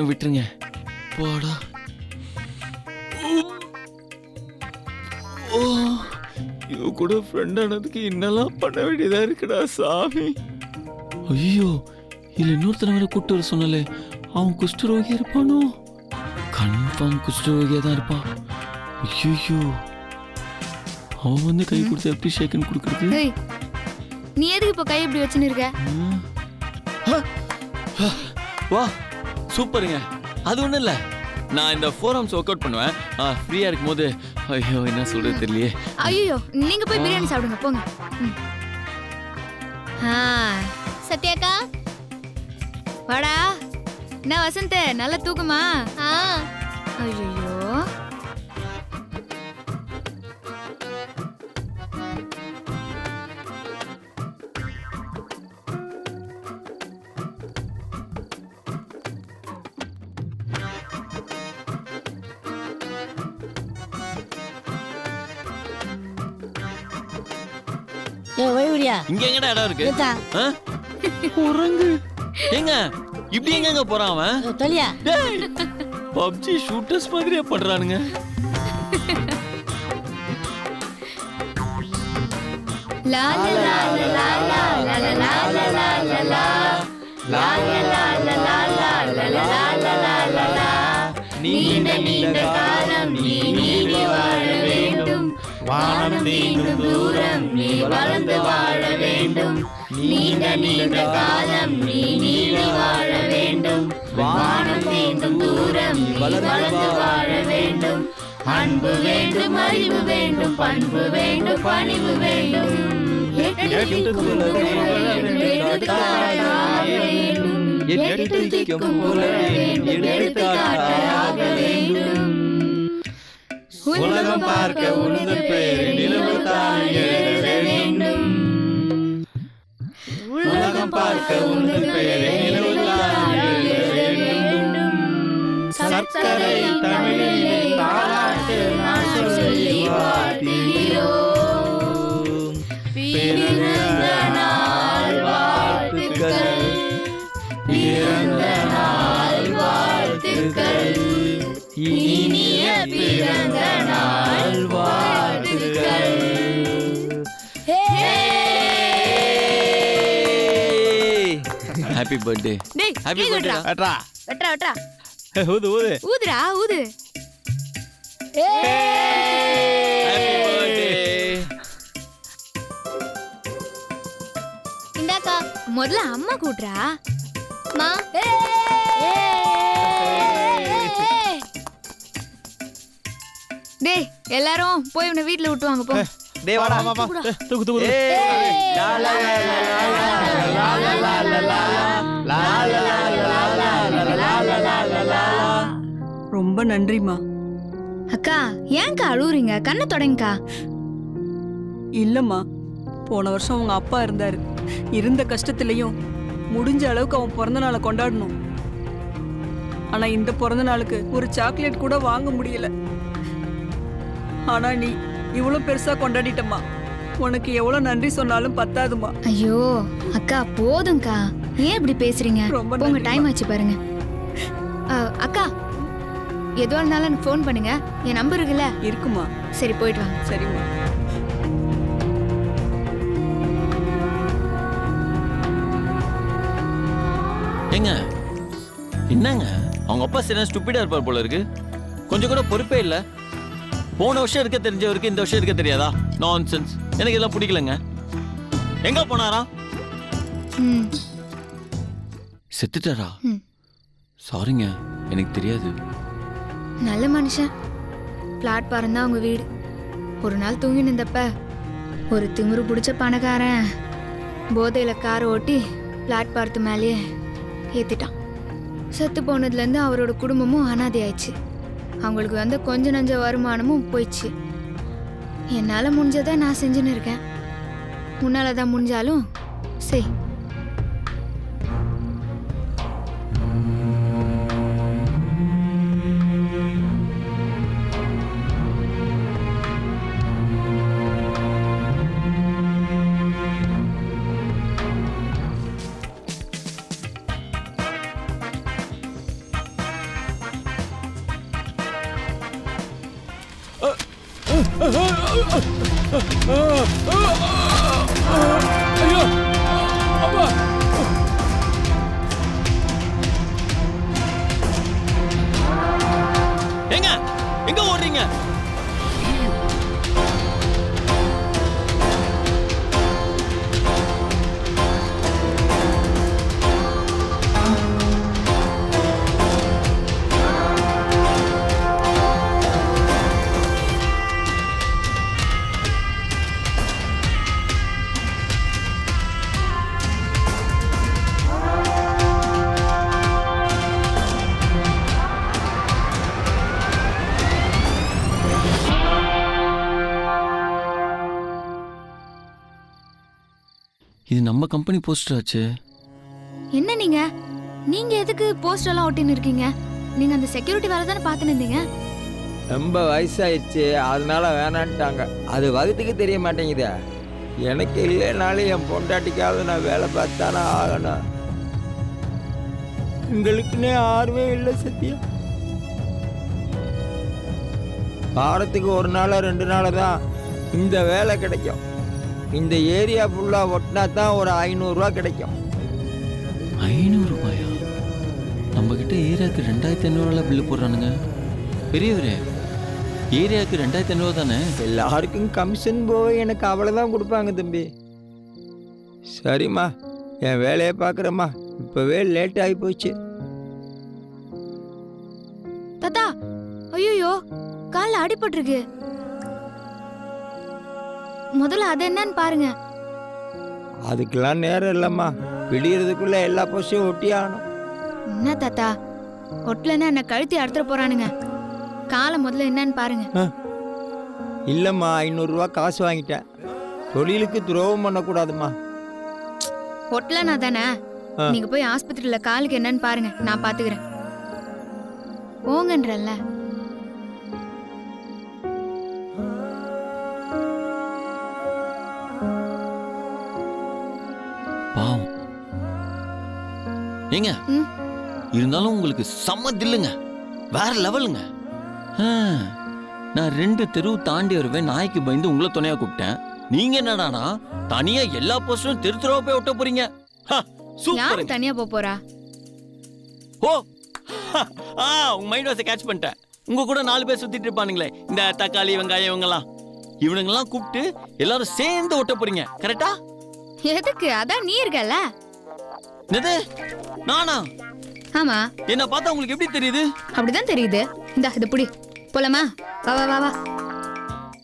விட்டுருங்க. போடா. ஓ, இவ கூட ஃப்ரெண்ட் ஆனதுக்கு என்னெல்லாம் பண்ண வேண்டியதா இருக்குடா சாமி. ஐயோ, இல்ல இன்னொருத்தனை வேற கூப்பிட்டு வர சொன்னலே, அவன் குஷ்டரோகியா இருப்பானோ? கன்ஃபார்ம் குஷ்டரோகியா தான் இருப்பான். ஐயோ, அவன் வந்து கை கொடுத்து எப்படி ஷேக்கன் கொடுக்கறது? நீ எதுக்கு இப்ப கை இப்படி வச்சுன்னு இருக்க? வா, சூப்பருங்க. அது ஒண்ணும் இல்ல, நான் இந்த ஃபோரம்ஸ் ஒர்க் அவுட் பண்ணுவேன். ஃப்ரீயா இருக்கும் போது. ஐயோ, என்ன சொல்றது தெரியலையே. ஐயோ, நீங்க போய் பிரியாணி சாப்பிடுங்க போங்க. சத்யாக்கா வாடா. என்ன வசந்த், நல்ல தூக்கமா? ஐயோ, இங்க எங்கடா இடம் இருக்கு? குரங்கு எங்க இப்படி எங்க போறான் அவன்? பப்ஜி ஷூட்டர்ஸ் மாதிரியே பண்றானுங்க. லா லா லா லா லா லா லா லா லா லா லா லா லா லா லா. நீண்ட நீண்ட காலம் நீ நீடி வாழ வேண்டும், வானம் தீண்டும் தூரம் நீ வளர்ந்து வாழ வேண்டும். நீண்ட நீண்ட காலம் நீ நீடி வாழ வேண்டும், வானம் தீண்டும் தூரம் நீ வளர்ந்து வாழ வேண்டும். அன்பு வேண்டும், அறிவு வேண்டும், பண்பு வேண்டும், பணிவு வேண்டும். உலகம் பார்க்க உனது பெயர் நிலவுதான் எழுத வேண்டும். உலகம் பார்க்க உனது பெயர் நிலவுதான் எழுத வேண்டும். சர்க்கரை தமிழிலே பாராட்டு நான் சொல்லி வாழ்த்தியோம். பிறந்த நாள் வாழ்த்துக்கள், பிறந்த நாள் வாழ்த்துக்கள், இனிய பிறந்த நாள் வாழ்த்துக்கள். Happy birthday. Happy birthday. வெட்றா வெட்றா வெட்றா. ஊது ஊது. ஊதுடா ஊது. Happy birthday. இந்தாக்கா, முதல்ல அம்மா கூட்றா. மா டேய், எல்லாரும் போய் உன்னை வீட்ல விட்டு வாங்க போ. டேய் வாடா மாமா. தூக்கு தூக்கு. லா லா லா லா லா லா லா லா லா லா. ரொம்ப நன்றிமா. அக்கா, ஏன்க்கா அழுவுறீங்க? கண்ணை தொடங்கக்கா. இல்லம்மா, போன வருஷம் உங்க அப்பா இருந்தாரு. இருந்த கஷ்டத்திலையும் முடிஞ்ச அளவுக்கு அவன் பிறந்த நாளை கொண்டாடணும். ஆனா இந்த பிறந்த நாளுக்கு ஒரு சாக்லேட் கூட வாங்க முடியல. ஆனா நீ இவ்வளவு பெருசா கொண்டாடிட்டம்மா. உனக்கு எவ்வளவு நன்றி சொன்னாலும் பத்தாதுமா. ஐயோ அக்கா, போதும்க்கா. ஏன் இப்படி பேசுறீங்க? ரொம்ப உங்க நன்றிம்மா. டைம் ஆச்சு பாருங்க. அக்கா, எதுவா இருந்தாலும் எனக்கு ஃபோன் பண்ணுங்க. என் நம்பர் இருக்குல்ல? இருக்குமா? சரி, போயிட்டு வாங்க. சரிம்மா. ஏங்க, என்னங்க அவங்க அப்பா சரியா ஸ்டூபிடா இருப்பார் போல இருக்கு. கொஞ்சம் கூட பொறுப்பே இல்ல. போன வருஷம் இருக்க தெரிஞ்சவருக்கு இந்த வருஷம் இருக்க தெரியாதா? நான்சென்ஸ். எனக்கு இதெல்லாம் பிடிக்கலங்க. எங்க போனாரா? செத்துட்டாரா? சாரிங்க, எனக்கு தெரியாது. நல்ல மனுஷன். பிளாட்பாரம் தான் அவங்க வீடு. ஒரு நாள் தூங்கி நின்றப்ப ஒரு திமிரு பிடிச்ச பணக்காரன் போதையில காரை ஓட்டி பிளாட்பாரத்து மேலேயே ஏத்திட்டான். செத்து போனதுலேருந்து அவரோட குடும்பமும் அனாதை ஆயிடுச்சு. அவங்களுக்கு வந்த கொஞ்ச நஞ்ச வருமானமும் போயிடுச்சு. என்னால் முடிஞ்சதை நான் செஞ்சுன்னு இருக்கேன். முன்னால தான் முடிஞ்சாலும் செய். ஐயோ அப்பா எங்க எங்க ஓடுறீங்க? இது நம்ம கம்பெனி போஸ்டர் ஆச்சு. என்ன நீங்க எதுக்கு போஸ்டர் எல்லாம் ஒட்டின்னு இருக்கீங்க? நீங்க அந்த செக்யூரிட்டி வேலை தானே பார்த்துன்னு இருந்தீங்க. ரொம்ப வயசாயிடுச்சு, அதனால வேணான்ட்டாங்க. அது வகுத்துக்கு தெரிய மாட்டேங்குதே. எனக்கு இல்லைனாலும் என் பொண்டாட்டிக்காவது நான் வேலை பார்த்தானே ஆகணும். உங்களுக்குன்னே ஆர்வே இல்லை சத்யா. வாரத்துக்கு ஒரு நாளோ 2 நாள் தான் இந்த வேலை கிடைக்கும். இந்த ஏரியா ஃபுல்லாக ஒட்டினா தான் ஒரு 500 ரூபா கிடைக்கும். 500 ரூபாயா? நம்ம கிட்ட ஏரியாவுக்கு 2500 பில்லு போடுறானுங்க. பெரியவரே, ஏரியாவுக்கு 2500 தானே? எல்லாருக்கும் கமிஷன் போய் எனக்கு அவ்வளோதான் கொடுப்பாங்க தம்பி. சரிம்மா, என் வேலையை பார்க்குறேம்மா. இப்போவே லேட் ஆகி போச்சு. தாத்தா, ஐயோ காலில் அடிபட்டிருக்கு. முதல்ல அது என்னன்னு பாருங்க. அதுக்கெல்லாம் நேரம் இல்லைம்மா. விடியறதுக்குள்ள எல்லா போஸ்டையும் ஒட்டி ஆகணும். என்ன தாத்தா, ஒட்டலன்னா என்ன கழுத்தி அறுத்துற போறானுங்க. காலை முதல்ல என்னன்னு பாருங்க. இல்லைம்மா, 500 ரூபா காசு வாங்கிட்டேன். தொழிலுக்கு துரோகம் பண்ணக்கூடாதும்மா. ஒட்டலனா தானே? நீங்க போய் ஆஸ்பத்திரியில காலுக்கு என்னன்னு பாருங்க, நான் பாத்துக்கிறேன். போங்கன்றல்ல. பாவம். ஏங்க, இருந்தாலும் உங்களுக்கு செம்ம தில்லுங்க, வேற லெவலுங்க. நான் 2 தெரு தாண்டி வருவேன் நாய்க்கு பயந்து உங்களை துணையா கூப்பிட்டேன். நீங்க என்னடானா தனியா எல்லா போஸ்டரும் தெரு தெருவா போய் ஒட்ட போறீங்க. யாரு தனியா போறா? ஓ, உங்க மைண்ட் வாஷை கேட்ச் பண்ணிட்டேன். உங்க கூட 4 பேர் சுத்திட்டு இருப்பானுங்களே, இந்த தக்காளி வெங்காயம் இவங்கெல்லாம், இவனுங்கெல்லாம் கூப்பிட்டு எல்லாரும் சேர்ந்து ஒட்ட போறீங்க. கரெக்டா? எதுக்கு? அதான் நீ இருக்கல. என்னது நானா? ஆமா. என்ன பார்த்தா உங்களுக்கு எப்படி தெரியுது? அப்படிதான் தெரியுது. இந்த இது புடி போலாமா? வா வா வா வா.